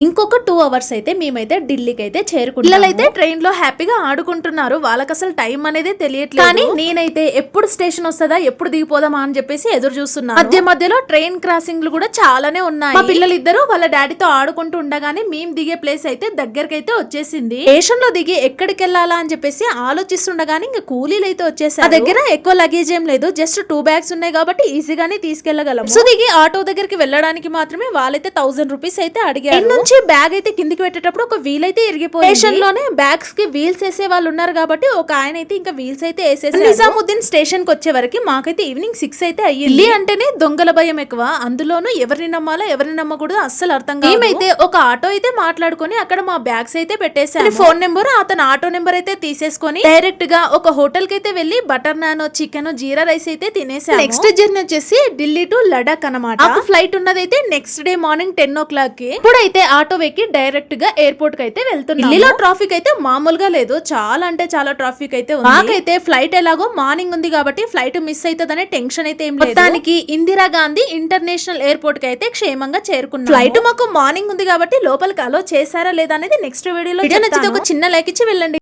ఇంకొక 2 అవర్స్ అయితే మేమైతే ఢిల్లీకి అయితే చేరుకుంటాం. పిల్లలైతే ట్రైన్ లో హ్యాపీగా ఆడుకుంటున్నారు. వాళ్ళకి అసలు టైం అనేది తెలియట్లేదు. కానీ నేనైతే ఎప్పుడు స్టేషన్ వస్తుందా, ఎప్పుడు దిగిపోదామా అని చెప్పేసి ఎదురు చూస్తున్నాను. మధ్యలో ట్రైన్ క్రాసింగ్లు కూడా చాలానే ఉన్నాయి. మా పిల్లలిద్దరూ వాళ్ళ డాడీతో ఆడుకుంటూ ఉండగానే మేము దిగే ప్లేస్ అయితే దగ్గరికి అయితే వచ్చేసింది. స్టేషన్ లో దిగి ఎక్కడికి వెళ్ళాలా అని చెప్పేసి ఆలోచిస్తుండగానే ఇంకా కూలీలు అయితే వచ్చేసారు. మా దగ్గర ఎక్కువ లగేజ్ ఏం లేదు, జస్ట్ 2 బ్యాగ్స్ ఉన్నాయి కాబట్టి ఈజీగానే తీసుకెళ్లగలం. సో దిగి ఆటో దగ్గరికి వెళ్ళడానికి మాత్రమే వాళ్ళైతే 1000 రూపీస్ అయితే అడిగారు. బ్యాగ్ అయితే కిందికి పెట్టేటప్పుడు ఒక వీల్ అయితే ఇరిగిపోయింది. స్టేషన్ లోనే బ్యాగ్స్ కి వీల్స్ వేసే వాళ్ళు ఉన్నారు కాబట్టి ఒక ఆయన అయితే ఇంకా వీల్స్ అయితే వేసేసారు. నిజాముద్దీన్ స్టేషన్ కి వచ్చే వరకు మాకైతే ఈవినింగ్ 6 అయితే అయ్యింది. ఢిల్లీ అంటేనే దొంగల భయం ఎక్కువ, అందులోనూ ఎవరిని నమ్మాలో ఎవరిని నమ్మకూడదు అస్సలు అర్థం కాదు. మేమైతే ఒక ఆటో అయితే మాట్లాడుకొని అక్కడ మా బ్యాగ్స్ అయితే పెట్టేసాను. ఫోన్ నెంబర్ అతను ఆటో నెంబర్ అయితే తీసేసుకొని డైరెక్ట్ గా ఒక హోటల్ కి అయితే వెళ్లి butter naan, chicken, jeera rice అయితే తినేసాను. నెక్స్ట్ జర్నీ వచ్చేసి ఢిల్లీ టు లడాక్ అన్నమాట. ఫ్లైట్ ఉన్నదైతే నెక్స్ట్ డే మార్నింగ్ 10 o'clock కి. ఇప్పుడైతే ఆటో వెక్కి డైరెక్ట్ గా ఎయిర్పోర్ట్ కి అయితే వెళ్తున్నాం. ఢిల్లీలో ట్రాఫిక్ అయితే మామూలుగా లేదు, చాలా అంటే చాలా ట్రాఫిక్ అయితే ఉంది. మాకైతే ఫ్లైట్ ఎలాగో మార్నింగ్ ఉంది కాబట్టి ఫ్లైట్ మిస్ అవుతుందనే టెన్షన్ అయితే ఏం లేదు. దానికి ఇందిరా గాంధీ ఇంటర్నేషనల్ ఎయిర్పోర్ట్ కి అయితే క్షేమంగా చేరుకున్నాం. ఫ్లైట్ మాకు మార్నింగ్ ఉంది కాబట్టి లోపలికి అలో చేశారా లేదా అనేది నెక్స్ట్ వీడియోలో. ఒక చిన్న లైక్ ఇచ్చి వెళ్ళండి.